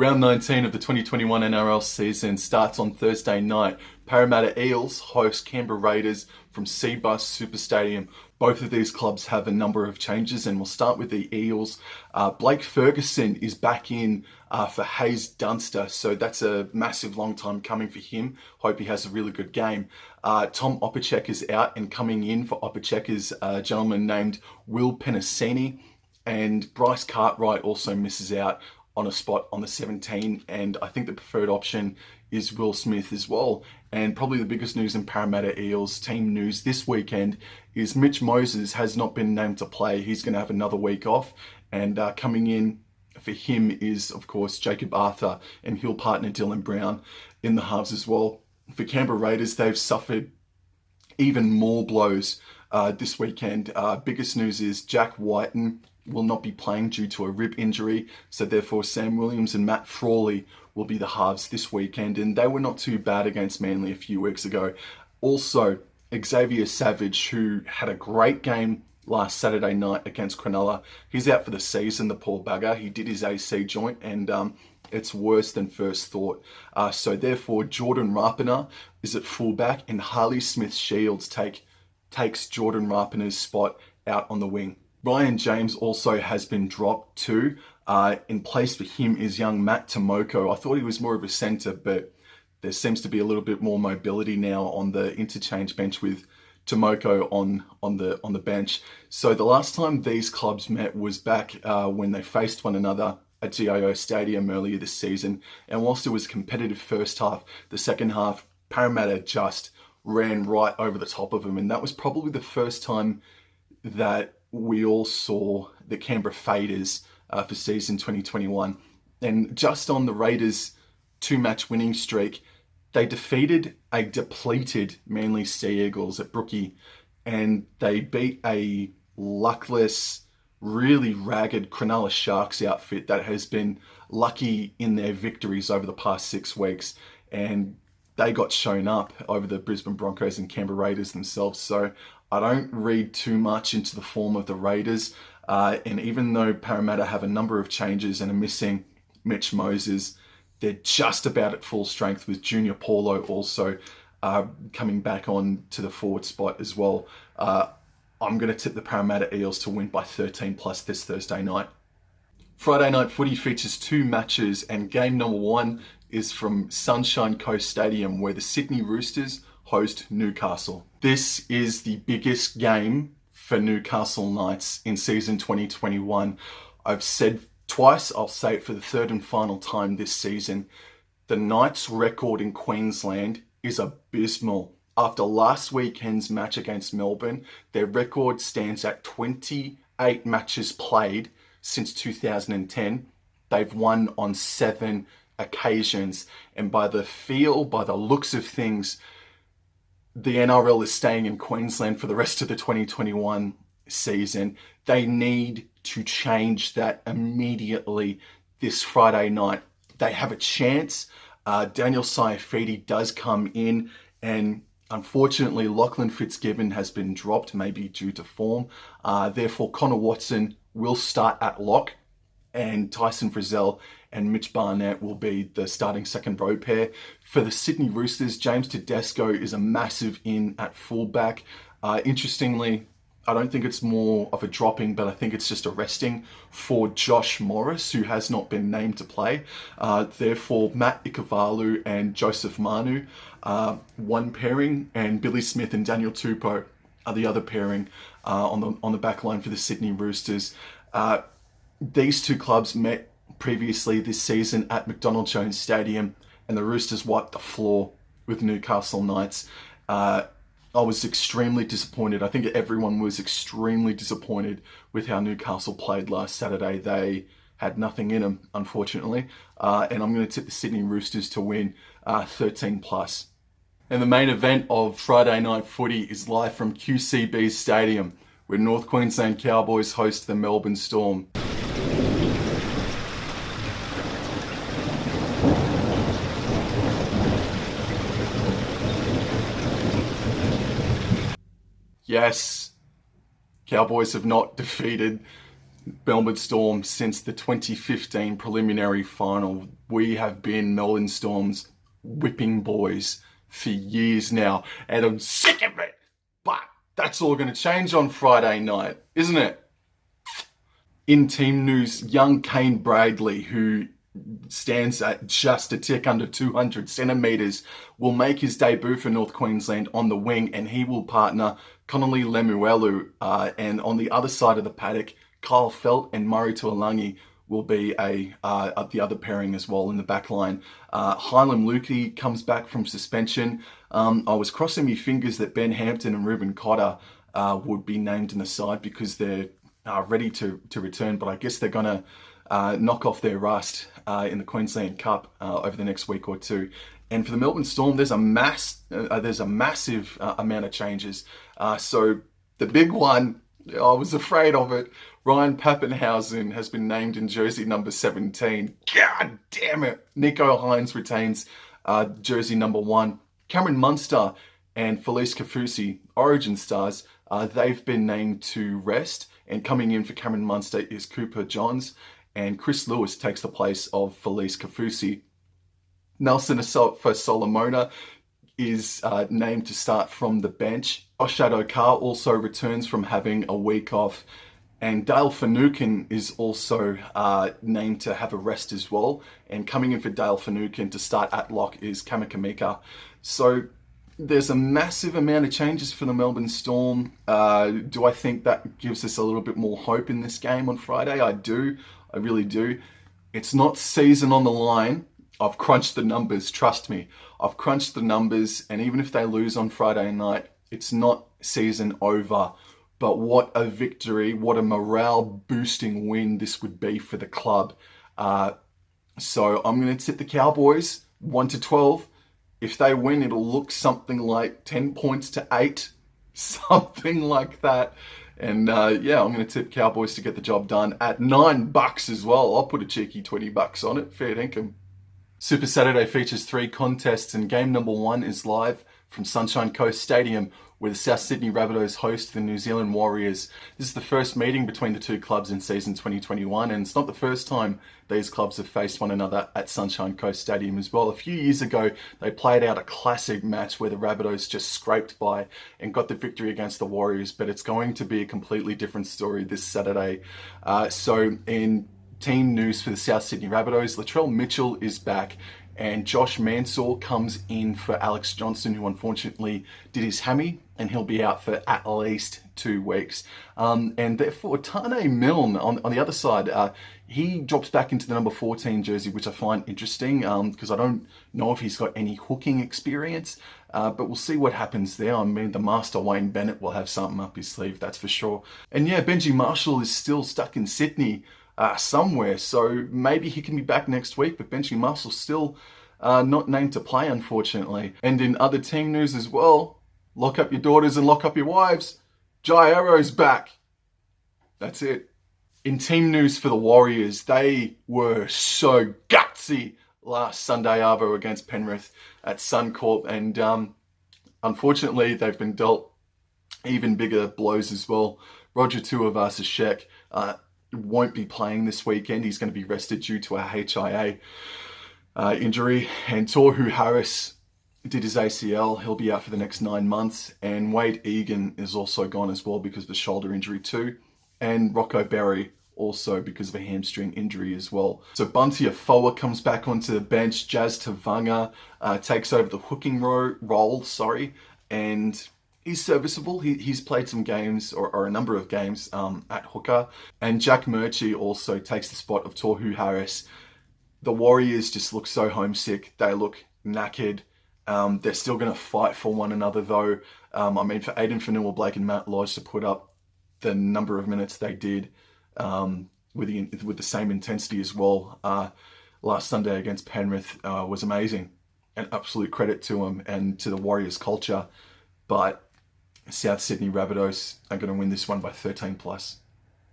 Round 19 of the 2021 NRL season starts on Thursday night. Parramatta Eels host Canberra Raiders from Cbus Super Stadium. Both of these clubs have a number of changes, and we'll start with the Eels. Blake Ferguson is back in for Hayes Dunster, so that's a massive long time coming for him. Hope he has a really good game. Tom Opacek is out, and coming in for Opacek is a gentleman named Will Penasini, and Bryce Cartwright also misses out on a spot on the 17, and I think the preferred option is Will Smith as well. And probably the biggest news in Parramatta Eels team news this weekend is Mitch Moses has not been named to play. He's going to have another week off, and coming in for him is, of course, Jacob Arthur, and he'll partner Dylan Brown in the halves as well. For Canberra Raiders, they've suffered even more blows this weekend. Biggest news is Jack Whiten will not be playing due to a rib injury, so therefore Sam Williams and Matt Frawley will be the halves this weekend, and they were not too bad against Manly a few weeks ago. Also, Xavier Savage, who had a great game last Saturday night against Cronulla, he's out for the season, the poor bugger. He did his AC joint, and it's worse than first thought. So therefore, Jordan Rapana is at fullback, and Harley Smith-Shields takes Jordan Rapana's spot out on the wing. Ryan James also has been dropped too. In place for him is young Matt Tomoko. I thought he was more of a centre, but there seems to be a little bit more mobility now on the interchange bench with Tomoko on the bench. So the last time these clubs met was back when they faced one another at GIO Stadium earlier this season. And whilst it was a competitive first half, the second half, Parramatta just ran right over the top of them. And that was probably the first time that we all saw the Canberra Faders for season 2021. And just on the Raiders' two-match winning streak, they defeated a depleted Manly Sea Eagles at Brookie, and they beat a luckless, really ragged Cronulla Sharks outfit that has been lucky in their victories over the past 6 weeks. And they got shown up over the Brisbane Broncos and Canberra Raiders themselves. So I don't read too much into the form of the Raiders. And even though Parramatta have a number of changes and are missing Mitch Moses, they're just about at full strength, with Junior Paulo also coming back on to the forward spot as well. I'm going to tip the Parramatta Eels to win by 13 plus this Thursday night. Friday night footy features 2 matches, and game number 1 is from Sunshine Coast Stadium, where the Sydney Roosters host Newcastle. This is the biggest game for Newcastle Knights in season 2021. I've said twice, I'll say it for the third and final time this season. The Knights' record in Queensland is abysmal. After last weekend's match against Melbourne, their record stands at 28 matches played since 2010. They've won on 7 occasions, and by the looks of things, the NRL is staying in Queensland for the rest of the 2021 season. They need to change that immediately this Friday night. They have a chance. Daniel Saifidi does come in, and unfortunately Lachlan Fitzgibbon has been dropped, maybe due to form. Therefore, Connor Watson will start at lock, and Tyson Frizzell and Mitch Barnett will be the starting second row pair. For the Sydney Roosters, James Tedesco is a massive in at fullback. Interestingly, I don't think it's more of a dropping, but I think it's just a resting for Josh Morris, who has not been named to play. Therefore, Matt Ikuvalu and Joseph Manu are one pairing, and Billy Smith and Daniel Tupou are the other pairing on the back line for the Sydney Roosters. These 2 clubs met previously this season at McDonald Jones Stadium, and the Roosters wiped the floor with Newcastle Knights. I was extremely disappointed. I think everyone was extremely disappointed with how Newcastle played last Saturday. They had nothing in them, unfortunately. And I'm going to tip the Sydney Roosters to win 13 plus. And the main event of Friday night footy is live from QCB Stadium, where North Queensland Cowboys host the Melbourne Storm. Yes, Cowboys have not defeated Melbourne Storm since the 2015 preliminary final. We have been Melbourne Storm's whipping boys for years now, and I'm sick of it. But that's all going to change on Friday night, isn't it? In team news, young Kane Bradley, who stands at just a tick under 200 centimetres, will make his debut for North Queensland on the wing, and he will partner Connolly Lemuelu. And on the other side of the paddock, Kyle Felt and Murray Tuolangi will be the other pairing as well in the back line. Hylam Lukey comes back from suspension. I was crossing my fingers that Ben Hampton and Ruben Cotter would be named in the side because they're ready to return, but I guess they're going to knock off their rust in the Queensland Cup over the next week or two. And for the Melbourne Storm, there's a massive amount of changes. So the big one, I was afraid of it. Ryan Papenhuyzen has been named in jersey number 17. God damn it. Nico Hines retains jersey number 1. Cameron Munster and Felice Kafusi, Origin stars, they've been named to rest. And coming in for Cameron Munster is Cooper Johns. And Chris Lewis takes the place of Felice Kafusi. Nelson Solomona is named to start from the bench. Josh Adokar also returns from having a week off. And Dale Finucane is also named to have a rest as well. And coming in for Dale Finucane to start at lock is Kamakamika. So there's a massive amount of changes for the Melbourne Storm. Do I think that gives us a little bit more hope in this game on Friday? I do. I really do. It's not season on the line. I've crunched the numbers, trust me. I've crunched the numbers, and even if they lose on Friday night, it's not season over. But what a victory, what a morale-boosting win this would be for the club. So I'm going to tip the Cowboys 1-12. If they win, it'll look something like 10 points to 8, something like that. And yeah, I'm going to tip Cowboys to get the job done at $9 as well. I'll put a cheeky $20 on it, fair dinkum. Super Saturday features 3 contests, and game number 1 is live from Sunshine Coast Stadium, where the South Sydney Rabbitohs host the New Zealand Warriors. This is the first meeting between the two clubs in season 2021, and it's not the first time these clubs have faced one another at Sunshine Coast Stadium as well. A few years ago, they played out a classic match where the Rabbitohs just scraped by and got the victory against the Warriors, but it's going to be a completely different story this Saturday. So in team news for the South Sydney Rabbitohs, Latrell Mitchell is back, and Josh Mansour comes in for Alex Johnson, who unfortunately did his hammy, and he'll be out for at least 2 weeks. And therefore, Tane Milne on the other side, he drops back into the number 14 jersey, which I find interesting because I don't know if he's got any hooking experience, but we'll see what happens there. I mean, the master Wayne Bennett will have something up his sleeve, that's for sure. And yeah, Benji Marshall is still stuck in Sydney somewhere, so maybe he can be back next week, but Benji Marshall's still not named to play, unfortunately. And in other team news as well, lock up your daughters and lock up your wives. Jai Arrow's back. That's it. In team news for the Warriors, they were so gutsy last Sunday arvo against Penrith at Suncorp, and unfortunately they've been dealt even bigger blows as well. Roger Tuivasa-Sheck won't be playing this weekend. He's going to be rested due to a HIA injury. And Tohu Harris did his ACL. He'll be out for the next 9 months. And Wade Egan is also gone as well because of a shoulder injury too. And Rocco Berry also because of a hamstring injury as well. So Bunty Afoa comes back onto the bench. Jazz Tavanga takes over the hooking role, and he's serviceable. He's played some games, or a number of games at hooker. And Jack Murchie also takes the spot of Tohu Harris. The Warriors just look so homesick. They look knackered. They're still going to fight for one another though. I mean, for Aiden Fanua-Blake and Matt Lodge to put up the number of minutes they did with the same intensity as well last Sunday against Penrith was amazing. An absolute credit to them and to the Warriors culture. But South Sydney Rabbitohs are going to win this one by 13 plus.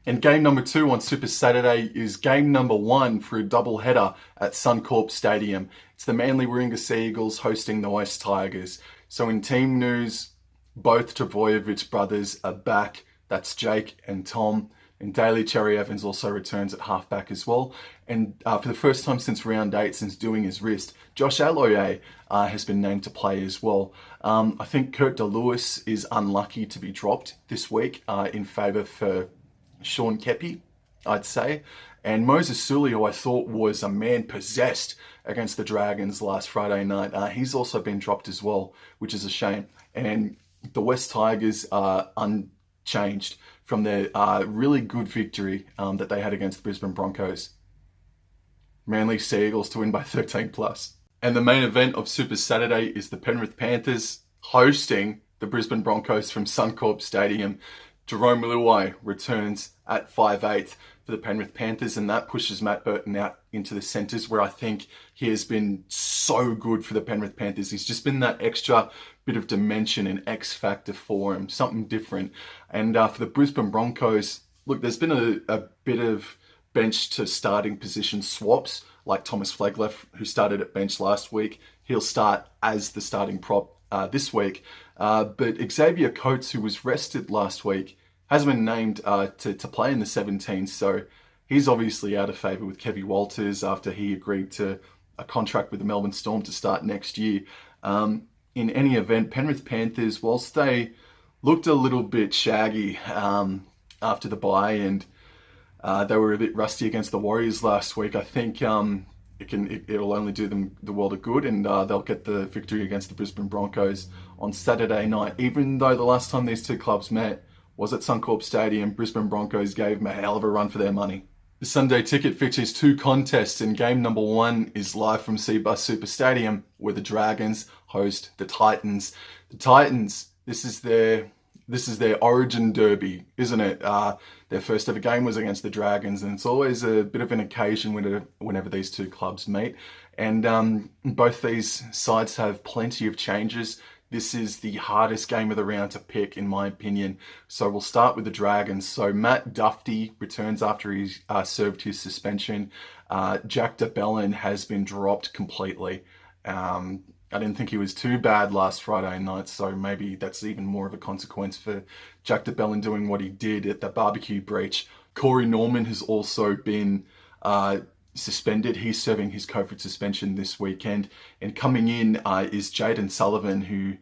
And game number 2 on Super Saturday is game number 1 for a double header at Suncorp Stadium. It's the Manly Warringah Sea Eagles hosting the West Tigers. So in team news, both Trbojevic brothers are back. That's Jake and Tom. And Daly Cherry Evans also returns at halfback as well. And for the first time since round 8, since doing his wrist, Josh Aloiai has been named to play as well. I think Kurt De Lewis is unlucky to be dropped this week in favour for Sean Kepi, I'd say. And Moses Suli, who I thought was a man possessed against the Dragons last Friday night, he's also been dropped as well, which is a shame. And the West Tigers are unchanged from their really good victory that they had against the Brisbane Broncos. Manly Sea Eagles to win by 13 plus. And the main event of Super Saturday is the Penrith Panthers hosting the Brisbane Broncos from Suncorp Stadium. Jerome Luai returns at 5'8" for the Penrith Panthers, and that pushes Matt Burton out into the centres, where I think he has been so good for the Penrith Panthers. He's just been that extra bit of dimension and X factor for him, something different. And for the Brisbane Broncos, look, there's been a bit of bench to starting position swaps, like Thomas Flegler, who started at bench last week. He'll start as the starting prop this week. But Xavier Coates, who was rested last week, hasn't been named to play in the 17, so he's obviously out of favour with Kevy Walters after he agreed to a contract with the Melbourne Storm to start next year. In any event, Penrith Panthers, whilst they looked a little bit shaggy after the bye and they were a bit rusty against the Warriors last week, I think it'll only do them the world of good, and they'll get the victory against the Brisbane Broncos on Saturday night. Even though the last time these two clubs met was at Suncorp Stadium, Brisbane Broncos gave them a hell of a run for their money. The Sunday ticket features 2 contests, and game number 1 is live from Cbus Super Stadium, where the Dragons host the Titans. The Titans, this is their origin derby, isn't it? Their first ever game was against the Dragons, and it's always a bit of an occasion whenever these two clubs meet. And both these sides have plenty of changes. This is the hardest game of the round to pick, in my opinion. So we'll start with the Dragons. So Matt Duffy returns after he served his suspension. Jack de Belin has been dropped completely. I didn't think he was too bad last Friday night, so maybe that's even more of a consequence for Jack de Belin doing what he did at the barbecue breach. Corey Norman has also been suspended. He's serving his COVID suspension this weekend. And coming in is Jaden Sullivan, who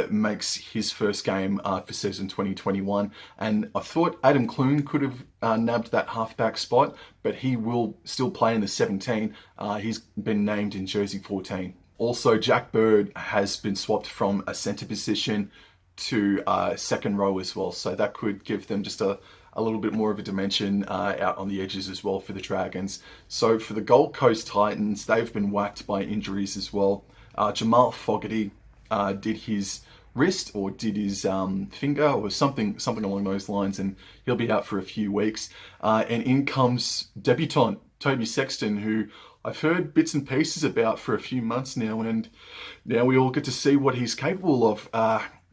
makes his first game for season 2021. And I thought Adam Clune could have nabbed that halfback spot, but he will still play in the 17. He's been named in jersey 14. Also, Jack Bird has been swapped from a centre position to second row as well. So that could give them just a little bit more of a dimension out on the edges as well for the Dragons. So for the Gold Coast Titans, they've been whacked by injuries as well. Jamal Fogarty did his wrist or did his finger or something along those lines, and he'll be out for a few weeks. And in comes debutant Toby Sexton, who I've heard bits and pieces about for a few months now, and now we all get to see what he's capable of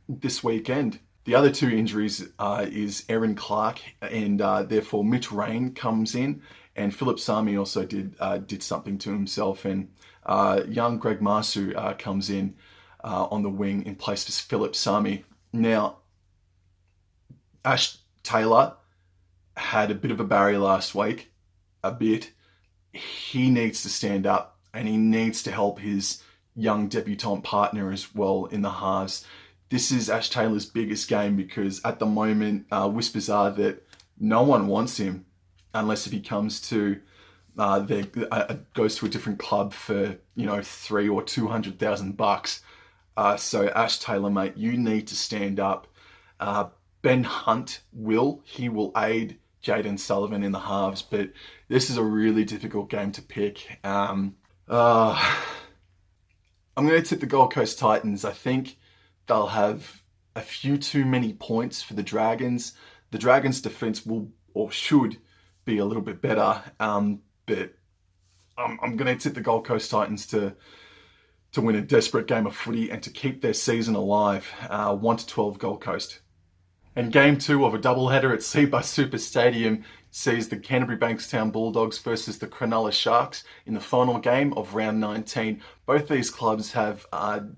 this weekend. The other 2 injuries is Aaron Clark, and therefore Mitch Rain comes in, and Philip Sami also did something to himself, and young Greg Marsu comes in on the wing in place for Philip Sami. Now, Ash Taylor had a bit of a barrier last week, He needs to stand up, and he needs to help his young debutant partner as well in the halves. This is Ash Taylor's biggest game because at the moment, whispers are that no one wants him unless if he comes to goes to a different club for $300,000 or $200,000. So Ash Taylor, mate, you need to stand up. Ben Hunt will aid Jaden Sullivan in the halves, but this is a really difficult game to pick. I'm going to tip the Gold Coast Titans. I think they'll have a few too many points for the Dragons. The Dragons' defense will or should be a little bit better, but I'm going to tip the Gold Coast Titans to win a desperate game of footy and to keep their season alive. 1-12 Gold Coast. And game 2 of a doubleheader at Cbus Super Stadium sees the Canterbury Bankstown Bulldogs versus the Cronulla Sharks in the final game of round 19. Both these clubs have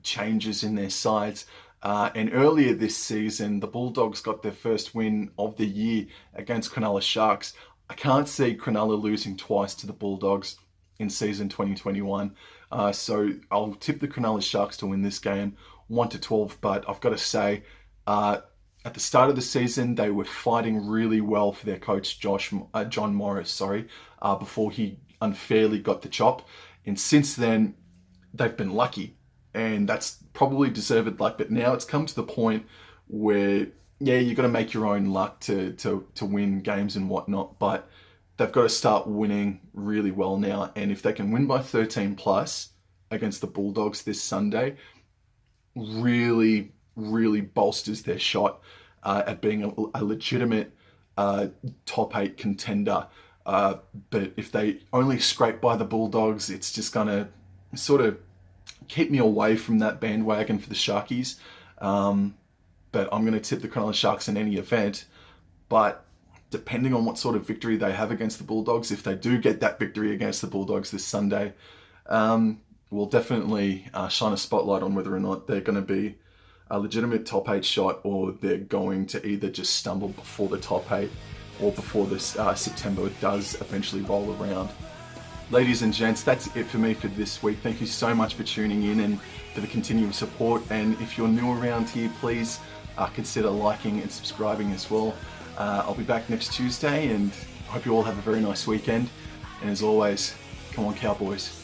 changes in their sides. And earlier this season, the Bulldogs got their first win of the year against Cronulla Sharks. I can't see Cronulla losing twice to the Bulldogs in season 2021. So I'll tip the Cronulla Sharks to win this game 1-12. But I've got to say, at the start of the season, they were fighting really well for their coach, John Morris, before he unfairly got the chop. And since then, they've been lucky. And that's probably deserved luck. But now it's come to the point where, yeah, you've got to make your own luck to win games and whatnot. But they've got to start winning really well now. And if they can win by 13 plus against the Bulldogs this Sunday, really bolsters their shot at being a legitimate top 8 contender. But if they only scrape by the Bulldogs, it's just going to sort of keep me away from that bandwagon for the Sharkies. But I'm going to tip the Cronulla Sharks in any event. But depending on what sort of victory they have against the Bulldogs, if they do get that victory against the Bulldogs this Sunday, we'll definitely shine a spotlight on whether or not they're going to be a legitimate top 8 shot, or they're going to either just stumble before the top 8 or before this September does eventually roll around. Ladies and gents, that's it for me for this week. Thank you so much for tuning in and for the continuing support. And if you're new around here, please consider liking and subscribing as well. I'll be back next Tuesday, and I hope you all have a very nice weekend. And as always, come on Cowboys.